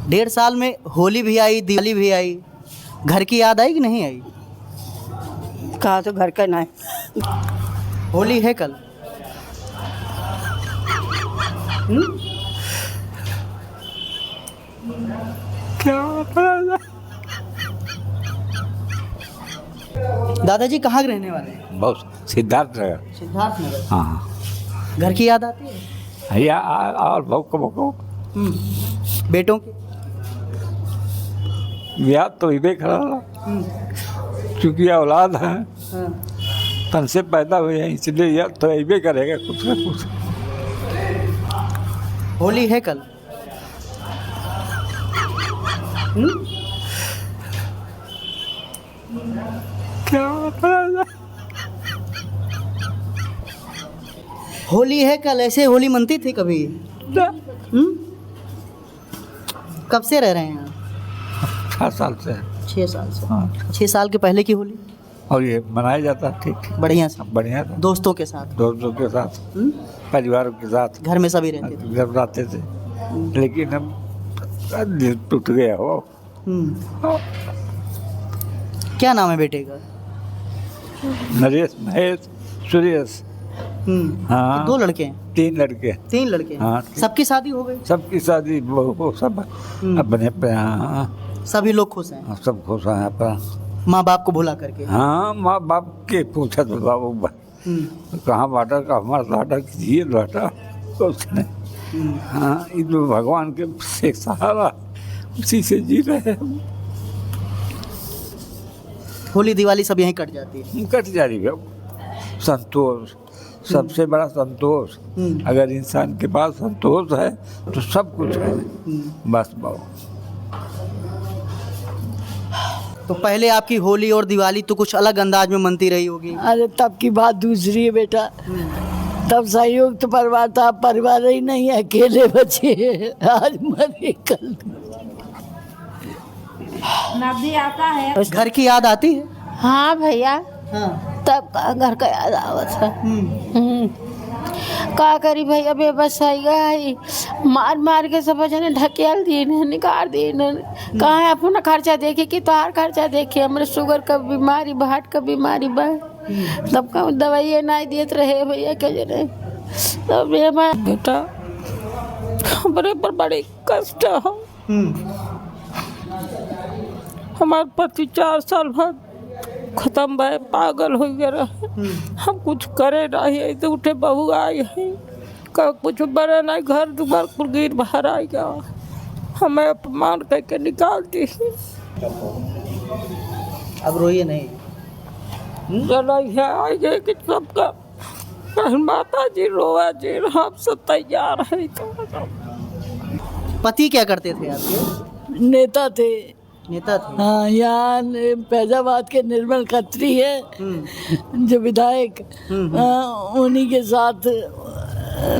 1.5 साल में होली भी आई, दिवाली भी आई, घर की याद आई कि नहीं आई? कहा तो घर का ना है। होली है कल। क्या पता? दादाजी कहाँ के रहने वाले हैं? बहुत सिद्धार्थ नगर। सिद्धार्थ नगर। हाँ घर की याद आती है? या और भौको बेटों की? याद तो इबे खड़ा क्योंकि औलाद है हाँ। तन से पैदा हुए हैं इसलिए याद तो इबे करेगा कुछ ना कुछ। होली है कल। क्या पता? होली है कल, ऐसे होली मनती थी कभी? कब से रह रहे हैं यहाँ? 7 साल से है। 6 साल से। हाँ 6 साल के पहले की होली और ये मनाया जाता है ठीक बढ़िया से, बढ़िया था। दोस्तों के साथ, दोस्तों के साथ परिवार के साथ घर में सभी रहते थे। जब रहते थे लेकिन हम दिल टूट गया हो। क्या नाम है बेटे का? नरेश महेश सुरेश। हाँ 2 लड़के हैं? 3 लड़के। 3 लड़के हैं। हाँ। सबकी शादी हो गई? सबकी शादी वो सब अपने पे। हाँ सभी लोग खुश हैं? सब खुश हैं अपना। माँ बाप को भुला करके? हाँ माँ बाप के पूछा तो बाबू कहाँ बाटा का हमारा बाटा कीजिए बाटा कुछ नहीं। हाँ ये तो भगवान के से सहारा उसी से जी रहे हैं। होली दिवाली सब यहीं कट जाती है? कट जा रही है संतोष, सबसे बड़ा संतोष। अगर इंसान के पास संतोष है तो सब कुछ है। बस बाबू तो पहले आपकी होली और दिवाली तो कुछ अलग अंदाज में मनती रही होगी? अरे तब की बात दूसरी है बेटा। तब सहयोग तो परिवार था, परिवार ही नहीं है, अकेले बचे आज मरे कल। नदी आता है। घर की याद आती है? हाँ भैया। हाँ। तब का घर का याद आवत है। का करी भैया, बेबस है मार मार के सब जने ढकेल दिए निकाल दिए। कहाँ है अपना खर्चा देखे कि तोहार खर्चा देखे? हमारे शुगर का बीमारी, हार्ट का बीमारी बा, तब का दवाई नहीं देते रहे भैया के जने। तब बेटा हमारे पर बड़े कष्ट हो। हमारे पति 4 साल बाद खत्म भय, पागल हो गया। हम कुछ करे नहीं तो उठे बहू आई है का कुछ बड़ा नहीं, घर दुबार पर गिर बाहर आ गया, हमें अपमान करके निकाल दी। अब रोइए नहीं। चलो आगे कि सबका माता जी रोआ जी, हम सब तैयार है। तो पति क्या करते थे आपके? नेता थे। नेता थे? हाँ यहाँ फैजाबाद के निर्मल खत्री है जो विधायक, उन्हीं के साथ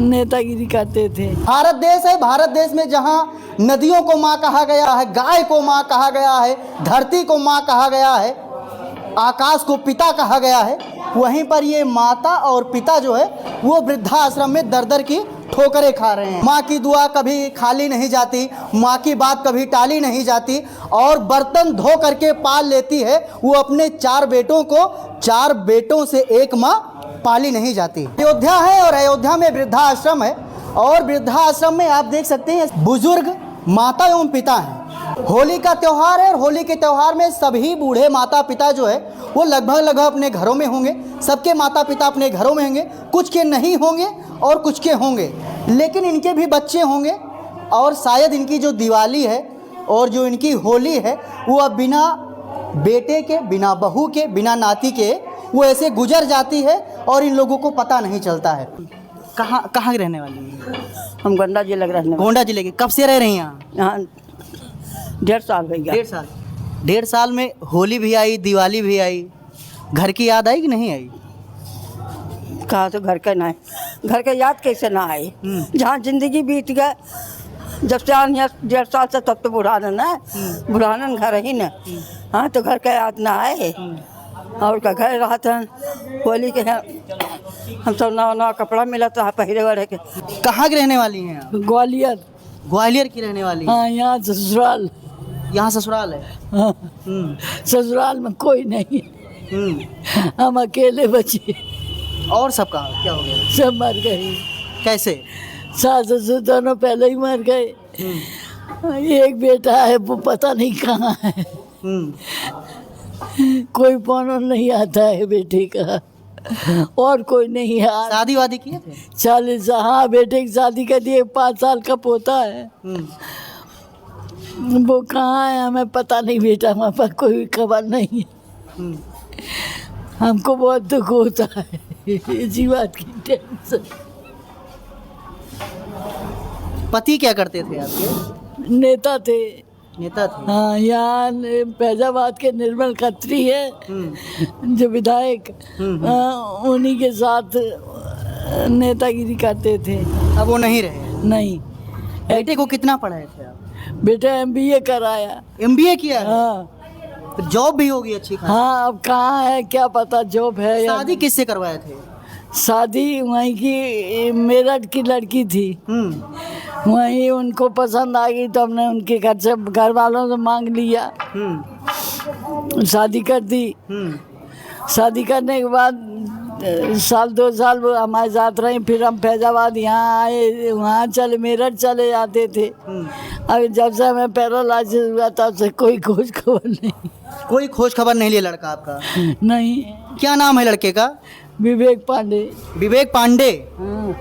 नेतागिरी करते थे। भारत देश है, भारत देश में जहाँ नदियों को माँ कहा गया है, गाय को माँ कहा गया है, धरती को माँ कहा गया है, आकाश को पिता कहा गया है, वहीं पर ये माता और पिता जो है वो वृद्धाश्रम में दर दर की ठोकरें खा रहे हैं। माँ की दुआ कभी खाली नहीं जाती, माँ की बात कभी टाली नहीं जाती और बर्तन धो करके पाल लेती है वो अपने 4 बेटों को। 4 बेटों से एक माँ पाली नहीं जाती। अयोध्या है और अयोध्या में वृद्धाश्रम है और वृद्धाश्रम में आप देख सकते हैं बुजुर्ग माता एवं पिता हैं। होली का त्यौहार है और होली के त्यौहार में सभी बूढ़े माता पिता जो है वो लगभग अपने घरों में होंगे। सबके माता पिता अपने घरों में होंगे, कुछ के नहीं होंगे और कुछ के होंगे, लेकिन इनके भी बच्चे होंगे और शायद इनकी जो दिवाली है और जो इनकी होली है वो अब बिना बेटे के, बिना बहू के, बिना नाती के वो ऐसे गुजर जाती है और इन लोगों को पता नहीं चलता है। कहाँ रहने वाली हैं? हम गोंडा जिले रहने वाले। गोंडा जिले के। कब से रह रही हैं यहाँ? 1.5 साल भैया। 1.5 साल। 1.5 साल में होली भी आई, दिवाली भी आई, घर की याद आई कि नहीं आई? कहा तो घर का ना है। घर का याद कैसे ना आए? जहाँ जिंदगी बीत गए, जब से 1.5 साल से तब तो बुढ़ानन है, बुढ़ानन घर ही ना। हाँ तो घर का याद ना आए और का घर रहा था होली के। हम सब नवा नवा कपड़ा मिला तो पहले वाले के। कहाँ के रहने वाली हैं आप? ग्वालियर। ग्वालियर की रहने वाली? हाँ, यहाँ ससुराल। यहाँ ससुराल है? हाँ, हम्म ससुराल में कोई नहीं, हम्म। हम अकेले बचे, और सब कहाँ क्या हो गया? सब मर गए। कैसे? सास ससुर दोनों पहले ही मर गए। एक बेटा है, वो पता नहीं कहाँ है। हम्म। कोई फोन नहीं आता है बेटे का, और कोई नहीं है। शादी वादी किए थे? 40, हाँ, बेटे की शादी कर दिए। 5 साल का पोता है, वो कहाँ है हमें पता नहीं। बेटा हमारे पास कोई खबर नहीं है। हमको बहुत दुख होता है इसी बात की टेंशन। पति क्या करते थे आपके? नेता थे। नेता थे? हाँ, यहाँ फैजाबाद के निर्मल खत्री है जो विधायक, उन्हीं के साथ नेतागिरी करते थे। अब वो नहीं रहे? नहीं। बेटे को कितना पढ़ाए थे आप? बेटा MBA कराया। MBA किया है? हाँ। तो जॉब भी होगी अच्छी खासी? हाँ, अब कहाँ है क्या पता जॉब है या शादी किससे करवाए थे? शादी वहीं की मेरठ की लड़की थी, वहीं उनको पसंद आ गई तो हमने उनके घर से, घर वालों से मांग लिया, शादी कर दी। शादी करने के बाद 1-2 साल वो हमारे साथ रही, फिर हम फैजाबाद यहाँ आए, वहाँ चले, मेरठ चले जाते थे। अब जब से हमें पैरालाइसिस हुआ तब से कोई खोज खबर नहीं। कोई खोज खबर नहीं लिया लड़का आपका? नहीं। क्या नाम है लड़के का? विवेक पांडे। विवेक पांडे? हाँ।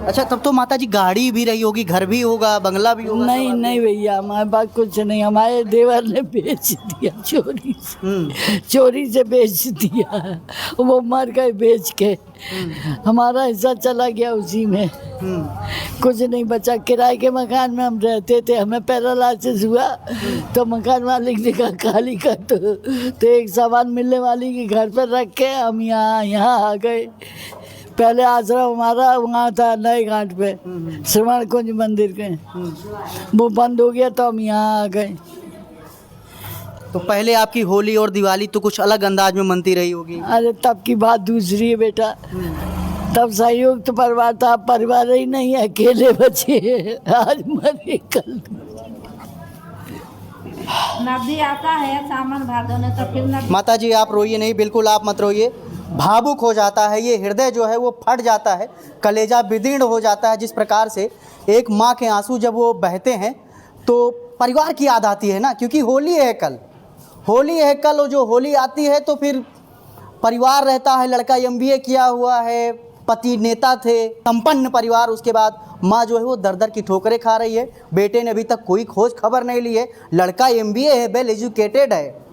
अच्छा, तब तो माता जी गाड़ी भी रही होगी, घर भी होगा, बंगला भी होगा? नहीं नहीं भैया, हमारे पास कुछ नहीं। हमारे देवर ने बेच दिया चोरी से, चोरी से बेच दिया, वो मर गए बेच के। हमारा हिस्सा चला गया उसी में, कुछ नहीं बचा। किराए के मकान में हम रहते थे, हमें पैरालाइसिस हुआ तो मकान मालिक ने कहा खाली कर दो, तो एक सामान मिलने वाली के घर पर रख के हम यहाँ आ गए। पहले आश्रम हमारा वहाँ था नए घाट पे, श्रवण कुंज मंदिर के, वो बंद हो गया तो हम यहाँ आ गए। तो पहले आपकी होली और दिवाली तो कुछ अलग अंदाज में मनती रही होगी? अरे तब की बात दूसरी है बेटा, तब संयुक्त परिवार था, परिवार ही नहीं है, अकेले बचे, आज मरे कल। नदी आता है सावन भादो में तो फिर माता जी आप रोइए नहीं, बिल्कुल आप मत रोइए। भावुक हो जाता है ये हृदय जो है, वो फट जाता है, कलेजा विदीर्ण हो जाता है। जिस प्रकार से एक माँ के आंसू जब वो बहते हैं तो परिवार की याद आती है ना, क्योंकि होली है कल, होली है कल, और जो होली आती है तो फिर परिवार रहता है। लड़का MBA किया हुआ है, पति नेता थे, संपन्न परिवार। उसके बाद माँ जो है वो दर दर की ठोकरें खा रही है। बेटे ने अभी तक कोई खोज खबर नहीं ली है। लड़का MBA है, वेल एजुकेटेड है,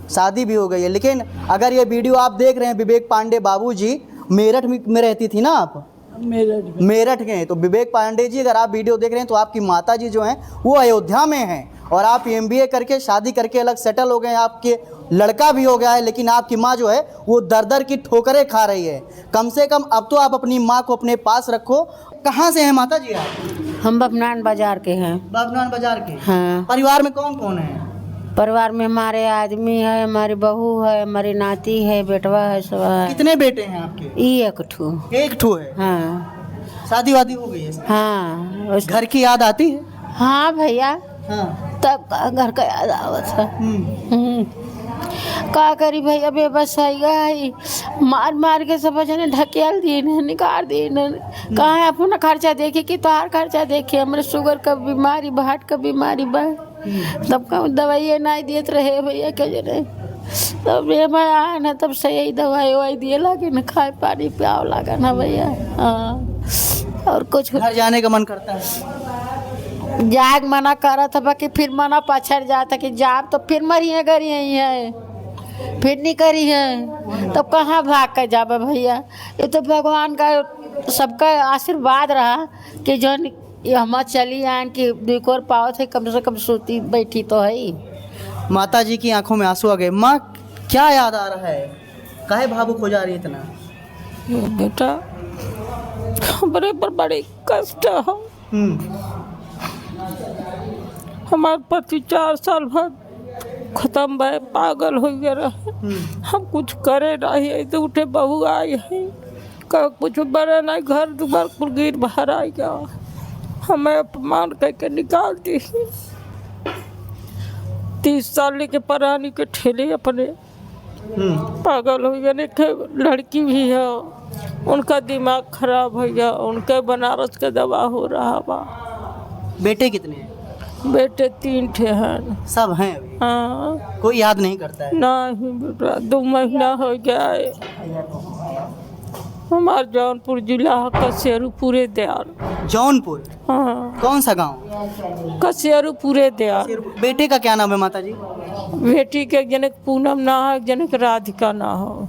शादी भी हो गई है। लेकिन अगर ये वीडियो आप देख रहे हैं, विवेक पांडे बाबूजी मेरठ में रहती थी ना आप? मेरठ के हैं। तो विवेक पांडे जी अगर आप वीडियो देख रहे हैं तो आपकी माता जी जो हैं वो अयोध्या में हैं, और आप MBA करके शादी करके अलग सेटल हो गए हैं, आपके लड़का भी हो गया है, लेकिन आपकी माँ जो है वो दर दर की ठोकरें खा रही है। कम से कम अब तो आप अपनी माँ को अपने पास रखो। कहाँ से हैं माता जी आप? हम बपनान बाजार के हैं। बागनान बाजार के? हाँ। परिवार में कौन कौन है? परिवार में हमारे आदमी है, हमारी बहू है, हमारी नाती है, बेटवा है, सब है। कितने बेटे हैं आपके? एक ठू। एक ठू है? हाँ। शादी वादी हो गई है? हाँ। घर की याद आती है? हाँ भैया, हाँ। तब का घर का याद आवत है। का करी भैया, बेबस है गई, मार मार के सब जने ढकेल दिए, निकाल दिए। कहाँ है अपना खर्चा देखे कि तोहार खर्चा देखे, हमारे शुगर का बीमारी, हार्ट का बीमारी बा, तब का दवाई नहीं देते रहे भैया के जने। तब बेमार आए ना, तब सही दवाई ववाई दिए लगे न, खाए पानी पियाव लगा ना भैया। हाँ, और कुछ घर जाने का मन करता है? जाग मना करा था, बाकी फिर मना पछड़ जाता कि जाब तो फिर मरिए करी है, फिर नहीं करी है, तब कहाँ भाग कर जाबे भैया। ये तो भगवान का सबका आशीर्वाद रहा कि जो ये हम चली आन कि दुकोर पाओ थे, कम से कम सूती बैठी तो है। माता जी की आंखों में आंसू आ गए। माँ क्या याद आ रहा है, काहे भावुक हो जा रही है इतना? बेटा हमारे पर बड़े कष्ट है। हमारे पति 4 साल बाद खत्म भय, पागल हो गया रहे। हम कुछ करे नहीं, तो उठे बहू आई है, कुछ बने नहीं, घर दुआर कुल गिर बाहर आ गया। हमें अपमान करके निकाल दी। 30 साल के परानी के ठेले अपने पागल हो गए। लड़की भी है, उनका दिमाग खराब हो गया, उनके बनारस का दवा हो रहा बा। बेटे कितने हैं? बेटे 3 ठे हैं। सब हैं अभी? हाँ, कोई याद नहीं करता है? नहीं बेटा, 2 महीना हो गया है। हमारे जौनपुर जिला कसेरूपुरे दयाल। जौनपुर? हाँ, कौन सा गांव? कसेरूपुरे दयाल। बेटे का क्या नाम है माता जी? बेटी के जनक पूनम ना हो, जनक राधिका ना हो।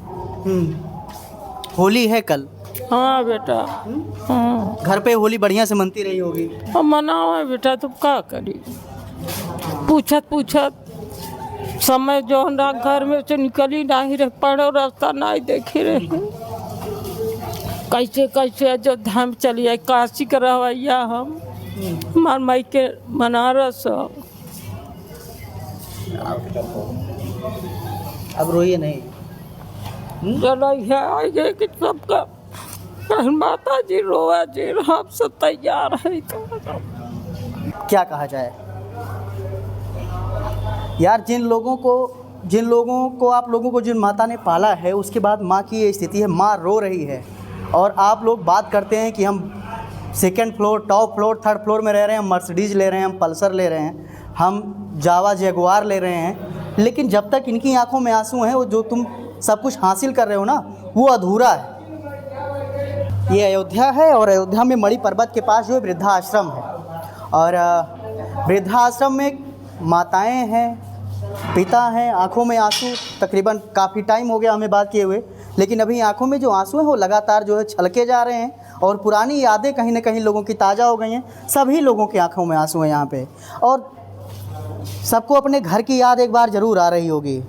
होली है कल? हाँ बेटा। हाँ, घर पे होली बढ़िया से मनती रही होगी? हम मनाओ है बेटा, तुम क्या करी। पूछत पूछत समय जो ना घर में से निकली नहीं रह, पड़ो रास्ता नहीं देखी रही। कैसे कैसे अयोध्या में चली आई, काशी का रवैया हम, हमार माई के बनारस। अब रोइए नहीं। चलो है आगे कि सबका माता जी रोआ जी, हम सब तैयार है। क्या कहा जाए यार, जिन लोगों को आप लोगों को जिन माता ने पाला है, उसके बाद माँ की ये स्थिति है। माँ रो रही है और आप लोग बात करते हैं कि हम 2nd floor, top floor, 3rd floor में रह रहे हैं, हम मर्सिडीज़ ले रहे हैं, हम पल्सर ले रहे हैं, हम जावा जगुआर ले रहे हैं, लेकिन जब तक इनकी आंखों में आंसू हैं, वो जो तुम सब कुछ हासिल कर रहे हो ना, वो अधूरा है। ये अयोध्या है और अयोध्या में मणि पर्वत के पास जो है वृद्धाश्रम है, और वृद्धाश्रम में माताएं हैं, पिता हैं, आंखों में आंसू। तकरीबन काफ़ी टाइम हो गया हमें बात किए हुए, लेकिन अभी आंखों में जो आंसू हैं वो लगातार जो है छलके जा रहे हैं और पुरानी यादें कहीं ना कहीं लोगों की ताज़ा हो गई हैं। सभी लोगों की आंखों में आंसू हैं यहाँ पे, और सबको अपने घर की याद एक बार ज़रूर आ रही होगी।